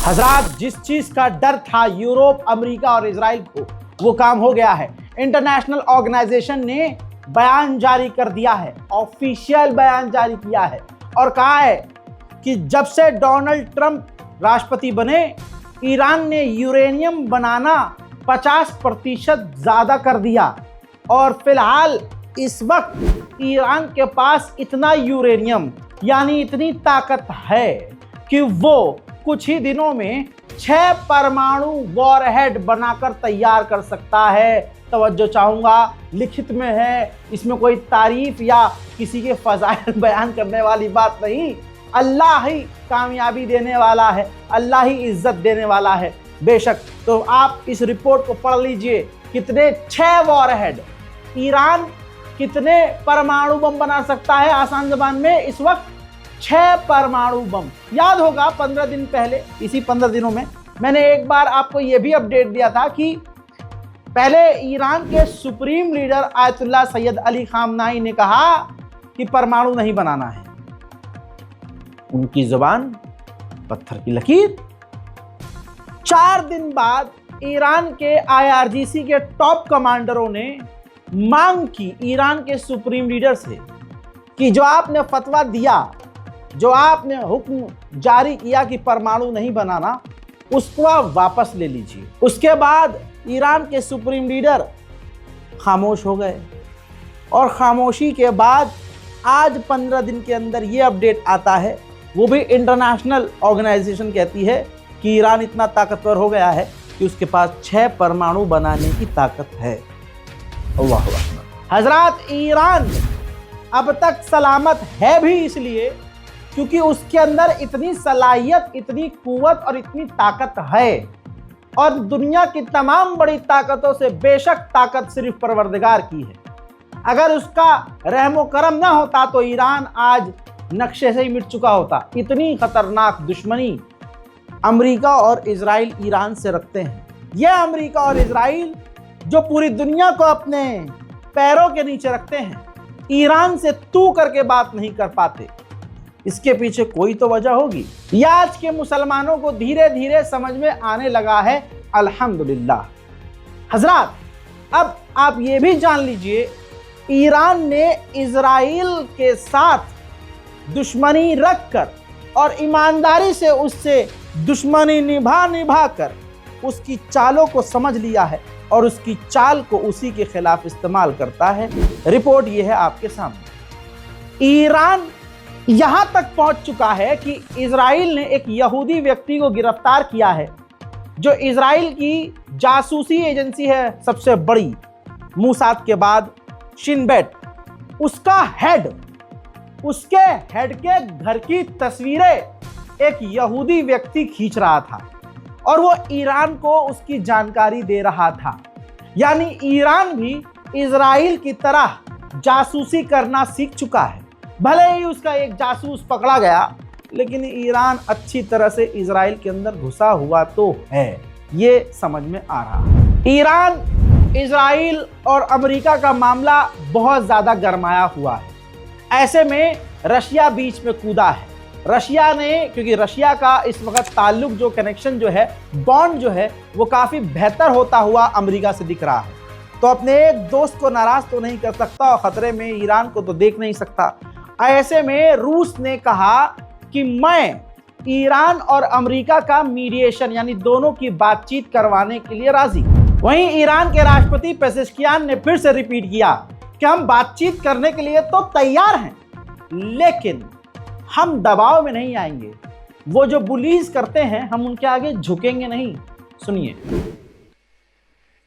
हजरात, जिस चीज का डर था यूरोप, अमेरिका और इजराइल को, वो काम हो गया है। इंटरनेशनल ऑर्गेनाइजेशन ने बयान जारी कर दिया है, ऑफिशियल बयान जारी किया है और कहा है कि जब से डोनाल्ड ट्रंप राष्ट्रपति बने, ईरान ने यूरेनियम बनाना 50% ज्यादा कर दिया और फिलहाल इस वक्त ईरान के पास इतना यूरेनियम यानी इतनी ताकत है कि वो कुछ ही दिनों में 6 परमाणु वॉरहेड बनाकर तैयार कर सकता है। तवज्जो चाहूंगा, लिखित में है, इसमें कोई तारीफ या किसी के फजाइल बयान करने वाली बात नहीं। अल्लाह ही कामयाबी देने वाला है, अल्लाह ही इज्जत देने वाला है बेशक। तो आप इस रिपोर्ट को पढ़ लीजिए, कितने 6 वॉरहेड, ईरान कितने परमाणु बम बना सकता है। आसान ज़बान में इस वक्त 6 परमाणु बम। याद होगा 15 दिन पहले, इसी 15 दिनों में मैंने एक बार आपको यह भी अपडेट दिया था कि पहले ईरान के supreme leader Ayatollah Syed Ali खामनाई ने कहा कि परमाणु नहीं बनाना है। उनकी जुबान पत्थर की लकीर। 4 दिन बाद ईरान के IRGC के टॉप कमांडरों ने मांग की ईरान के सुप्रीम लीडर से कि जो आपने फतवा दिया, जो आपने हुक्म जारी किया कि परमाणु नहीं बनाना, उसको आप वापस ले लीजिए। उसके बाद ईरान के सुप्रीम लीडर खामोश हो गए और खामोशी के बाद आज 15 दिन के अंदर ये अपडेट आता है, वो भी इंटरनेशनल ऑर्गेनाइजेशन कहती है कि ईरान इतना ताकतवर हो गया है कि उसके पास 6 परमाणु बनाने की ताकत है। अल्लाहु अकबर। हजरात, ईरान अब तक सलामत है भी इसलिए क्योंकि उसके अंदर इतनी सलाहियत, इतनी कुव्वत और इतनी ताकत है। और दुनिया की तमाम बड़ी ताकतों से बेशक ताकत सिर्फ परवरदिगार की है। अगर उसका रहमो करम ना होता तो ईरान आज नक्शे से ही मिट चुका होता। इतनी खतरनाक दुश्मनी अमेरिका और इजराइल ईरान से रखते हैं। यह अमेरिका और इजराइल जो पूरी दुनिया को अपने पैरों के नीचे रखते हैं, ईरान से तू करके बात नहीं कर पाते। इसके पीछे कोई तो वजह होगी। यह आज के मुसलमानों को धीरे धीरे समझ में आने लगा है, अल्हम्दुलिल्लाह। हजरात, अब आप ये भी जान लीजिए, ईरान ने इजराइल के साथ दुश्मनी रखकर और ईमानदारी से उससे दुश्मनी निभा कर उसकी चालों को समझ लिया है और उसकी चाल को उसी के खिलाफ इस्तेमाल करता है। रिपोर्ट यह है आपके सामने। ईरान यहां तक पहुंच चुका है कि इजराइल ने एक यहूदी व्यक्ति को गिरफ्तार किया है, जो इजराइल की जासूसी एजेंसी है सबसे बड़ी, मूसाद के बाद शिन बेट। उसका हेड, उसके हेड के घर की तस्वीरें एक यहूदी व्यक्ति खींच रहा था और वो ईरान को उसकी जानकारी दे रहा था। यानी ईरान भी इजराइल की तरह जासूसी करना सीख चुका है। भले ही उसका एक जासूस पकड़ा गया, लेकिन ईरान अच्छी तरह से इजराइल के अंदर घुसा हुआ तो है, ये समझ में आ रहा है। ईरान, इजराइल और अमेरिका का मामला बहुत ज्यादा गरमाया हुआ है। ऐसे में रशिया बीच में कूदा है। रशिया ने, क्योंकि रशिया का इस वक्त ताल्लुक, जो कनेक्शन जो है, बॉन्ड जो है, वो काफी बेहतर होता हुआ अमेरिका से दिख रहा है, तो अपने एक दोस्त को नाराज तो नहीं कर सकता और खतरे में ईरान को तो देख नहीं सकता। ऐसे में रूस ने कहा कि मैं ईरान और अमेरिका का मीडिएशन यानी दोनों की बातचीत करवाने के लिए राजी। वहीं ईरान के राष्ट्रपति पेजेश्कियान ने फिर से रिपीट किया कि हम बातचीत करने के लिए तो तैयार हैं, लेकिन हम दबाव में नहीं आएंगे। वो जो बुलीज करते हैं, हम उनके आगे झुकेंगे नहीं। सुनिए।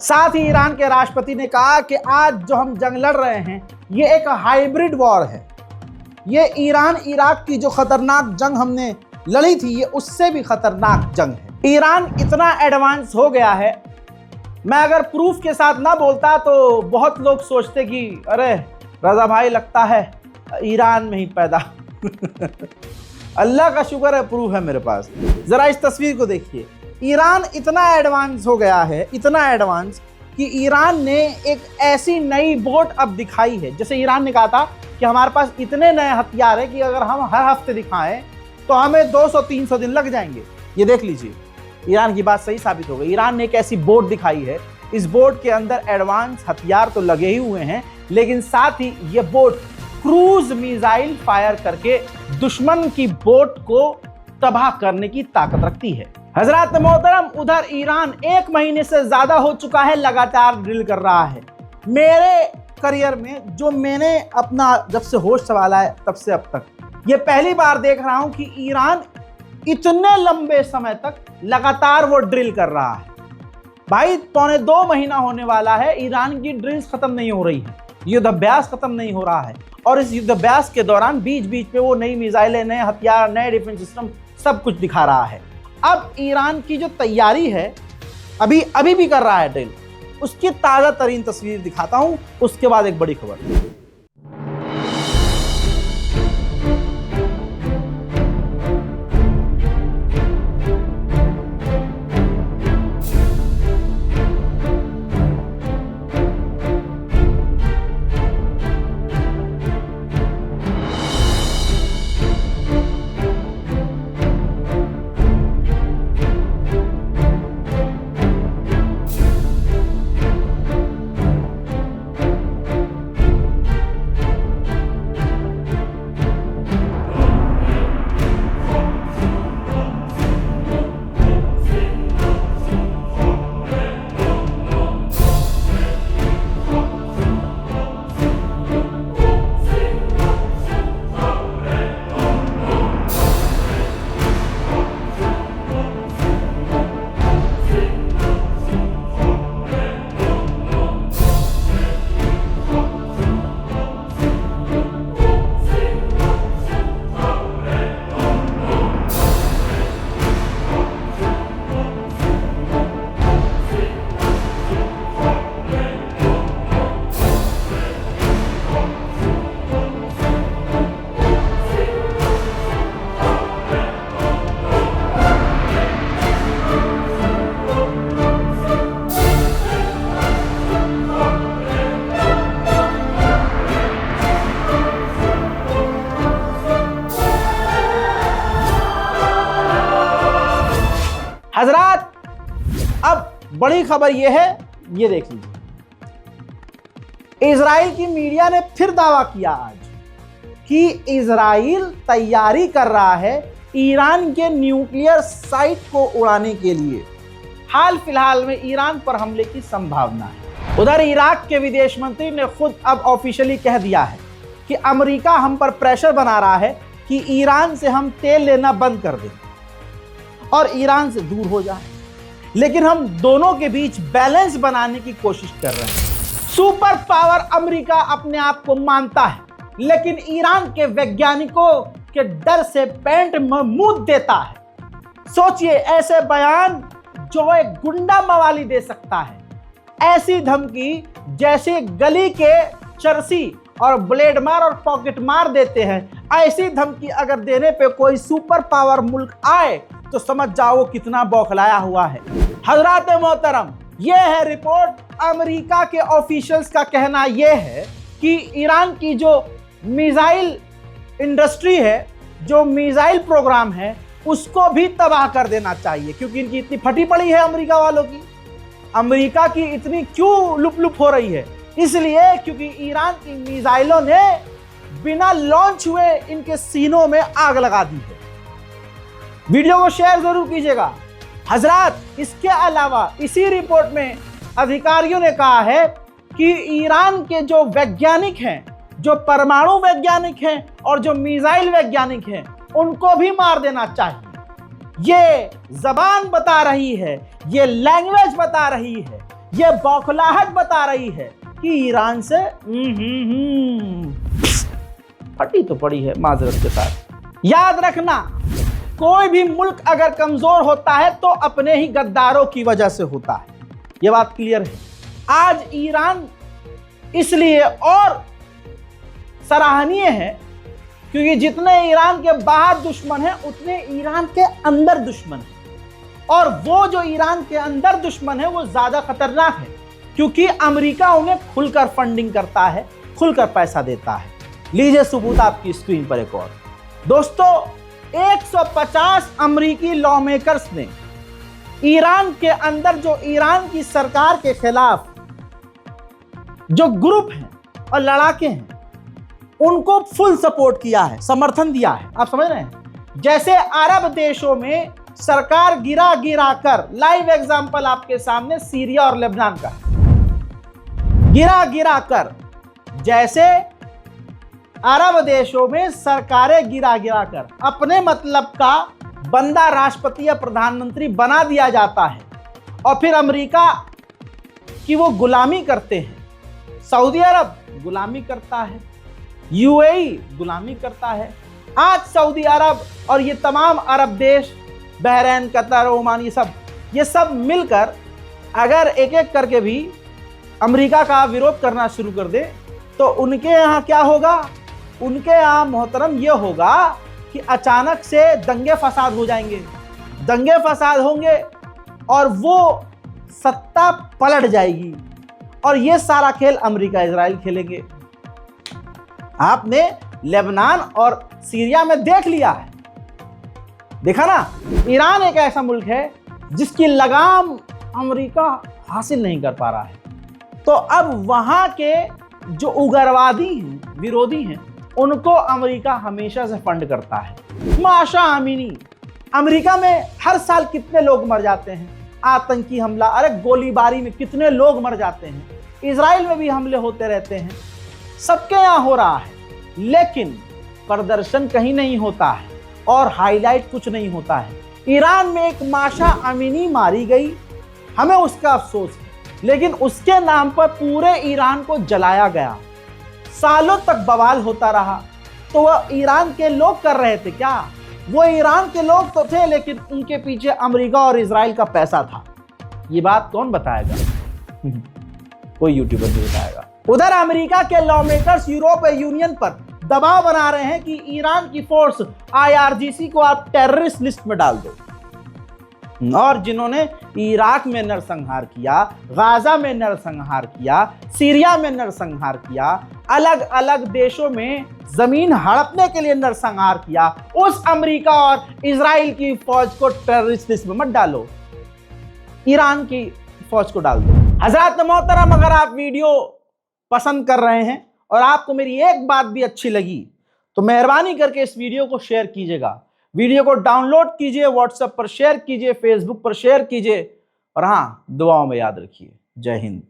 साथ ही ईरान के राष्ट्रपति ने कहा कि आज जो हम जंग लड़ रहे हैं ये एक हाइब्रिड वॉर है। ये ईरान इराक की जो खतरनाक जंग हमने लड़ी थी ये उससे भी खतरनाक जंग है। ईरान इतना एडवांस हो गया है, मैं अगर प्रूफ के साथ ना बोलता तो बहुत लोग सोचते कि अरे रजा भाई लगता है ईरान में ही पैदा अल्लाह का शुक्र है प्रूफ है मेरे पास। जरा इस तस्वीर को देखिए, ईरान इतना एडवांस हो गया है, इतना एडवांस कि ईरान ने एक ऐसी नई बोट अब दिखाई है। जैसे ईरान ने कहा था कि हमारे पास इतने नए हथियार है कि अगर हम हर हफ्ते दिखाएं तो हमें 200-300 दिन लग जाएंगे। ये देख लीजिए, ईरान की बात सही साबित हो गई। ईरान ने एक ऐसी बोट दिखाई है, इस बोट के अंदर एडवांस हथियार तो लगे ही हुए हैं, लेकिन साथ ही ये बोट क्रूज मिसाइल फायर करके दुश्मन की बोट को तबाह करने की ताकत रखती है। हजरात मोहतरम, उधर ईरान 1 महीने से ज्यादा हो चुका है लगातार ड्रिल कर रहा है। मेरे करियर में जो मैंने अपना जब से होश संभाला है तब से अब तक ये पहली बार देख रहा हूं कि ईरान इतने लंबे समय तक लगातार वो ड्रिल कर रहा है। भाई 1.25 महीना होने वाला है, ईरान की ड्रिल्स खत्म नहीं हो रही है, युद्धाभ्यास खत्म नहीं हो रहा है, और इस युद्धाभ्यास के दौरान बीच बीच में वो नई मिसाइलें, नए हथियार, नए डिफेंस सिस्टम सब कुछ दिखा रहा है। अब ईरान की जो तैयारी है अभी भी कर रहा है ड्रिल, उसकी ताजा तरीन तस्वीर दिखाता हूं, उसके बाद एक बड़ी खबर। हजरात, अब बड़ी खबर यह है, ये देख लीजिए, इजराइल की मीडिया ने फिर दावा किया आज कि इजराइल तैयारी कर रहा है ईरान के न्यूक्लियर साइट को उड़ाने के लिए। हाल फिलहाल में ईरान पर हमले की संभावना है। उधर इराक के विदेश मंत्री ने खुद अब ऑफिशियली कह दिया है कि अमेरिका हम पर प्रेशर बना रहा है कि ईरान से हम तेल लेना बंद कर दें और ईरान से दूर हो जाए, लेकिन हम दोनों के बीच बैलेंस बनाने की कोशिश कर रहे हैं। सुपर पावर अमेरिका अपने आप को मानता है, लेकिन ईरान के वैज्ञानिकों के डर से पैंट में मुंह देता है। सोचिए, ऐसे बयान जो एक गुंडा मवाली दे सकता है, ऐसी धमकी जैसे गली के चरसी और ब्लेड मार और पॉकेट मार देते हैं, ऐसी धमकी अगर देने पे कोई सुपर पावर मुल्क आए तो समझ जाओ कितना बौखलाया हुआ है। हजरात मोहतरम, यह है रिपोर्ट। अमेरिका के ऑफिशियल्स का कहना यह है कि ईरान की जो मिसाइल इंडस्ट्री है, जो मिसाइल प्रोग्राम है, उसको भी तबाह कर देना चाहिए, क्योंकि इनकी इतनी फटी पड़ी है अमेरिका वालों की। अमेरिका की इतनी क्यों लुप हो रही है? इसलिए क्योंकि ईरान की मिसाइलों ने बिना लॉन्च हुए इनके सीनों में आग लगा दी है। वीडियो को शेयर जरूर कीजिएगा। हजरात, इसके अलावा इसी रिपोर्ट में अधिकारियों ने कहा है कि ईरान के जो वैज्ञानिक हैं, जो परमाणु वैज्ञानिक हैं और जो मिसाइल वैज्ञानिक हैं, उनको भी मार देना चाहिए। ये जबान बता रही है, ये लैंग्वेज बता रही है, ये बौखलाहट बता रही है कि ईरान से फटी तो पड़ी है माजरत के साथ। याद रखना, कोई भी मुल्क अगर कमजोर होता है तो अपने ही गद्दारों की वजह से होता है। यह बात क्लियर है। आज ईरान इसलिए और सराहनीय है क्योंकि जितने ईरान के बाहर दुश्मन हैं उतने ईरान के अंदर दुश्मन हैं, और वो जो ईरान के अंदर दुश्मन है वो ज्यादा खतरनाक है क्योंकि अमेरिका उन्हें खुलकर फंडिंग करता है, खुलकर पैसा देता है। लीजिए सबूत आपकी स्क्रीन पर एक और। दोस्तों, 150 अमेरिकी लॉ मेकर्स ने ईरान के अंदर जो ईरान की सरकार के खिलाफ जो ग्रुप हैं और लड़ाके हैं उनको फुल सपोर्ट किया है, समर्थन दिया है। आप समझ रहे हैं? जैसे अरब देशों में सरकार गिरा गिरा कर, लाइव एग्जांपल आपके सामने सीरिया और लेबनान का, गिरा गिरा कर, जैसे अरब देशों में सरकारें गिरा गिरा कर अपने मतलब का बंदा राष्ट्रपति या प्रधानमंत्री बना दिया जाता है और फिर अमेरिका की वो गुलामी करते हैं। सऊदी अरब गुलामी करता है, यूएई गुलामी करता है। आज सऊदी अरब और ये तमाम अरब देश, बहरीन, कतर, ओमान, ये सब मिलकर अगर एक एक करके भी अमेरिका का विरोध करना शुरू कर दे तो उनके यहाँ क्या होगा? उनके यहाँ मोहतरम ये होगा कि अचानक से दंगे फसाद हो जाएंगे, दंगे फसाद होंगे और वो सत्ता पलट जाएगी और ये सारा खेल अमेरिका इजराइल खेलेंगे। आपने लेबनान और सीरिया में देख लिया है, देखा ना। ईरान एक ऐसा मुल्क है जिसकी लगाम अमेरिका हासिल नहीं कर पा रहा है, तो अब वहां के जो उग्रवादी हैं, विरोधी हैं, उनको अमेरिका हमेशा से फंड करता है। माशा अमीनी, अमेरिका में हर साल कितने लोग मर जाते हैं, आतंकी हमला, अरे गोलीबारी में कितने लोग मर जाते हैं, इजराइल में भी हमले होते रहते हैं, सबके यहाँ हो रहा है, लेकिन प्रदर्शन कहीं नहीं होता है और हाईलाइट कुछ नहीं होता है। ईरान में एक माशा अमीनी मारी गई, हमें उसका अफसोस है, लेकिन उसके नाम पर पूरे ईरान को जलाया गया, सालों तक बवाल होता रहा। तो वह ईरान के लोग कर रहे थे क्या? वो ईरान के लोग तो थे, लेकिन उनके पीछे अमेरिका और इजराइल का पैसा था। ये बात कौन बताएगा? कोई यूट्यूबर नहीं बताएगा। उधर अमेरिका के लॉ मेकर्स यूरोपीय यूनियन पर दबाव बना रहे हैं कि ईरान की फोर्स IRGC को आप टेररिस्ट लिस्ट में डाल दो, और जिन्होंने इराक में नरसंहार किया, गाजा में नरसंहार किया, सीरिया में नरसंहार किया, अलग अलग देशों में जमीन हड़पने के लिए नरसंहार किया, उस अमेरिका और इजराइल की फौज को टेररिस्ट लिस्ट में मत डालो, ईरान की फौज को डाल दो। हजरात मोहतरम, अगर आप वीडियो पसंद कर रहे हैं और आपको मेरी एक बात भी अच्छी लगी तो मेहरबानी करके इस वीडियो को शेयर कीजिएगा। वीडियो को डाउनलोड कीजिए, व्हाट्सएप पर शेयर कीजिए, फेसबुक पर शेयर कीजिए, और हाँ, दुआओं में याद रखिए। जय हिंद।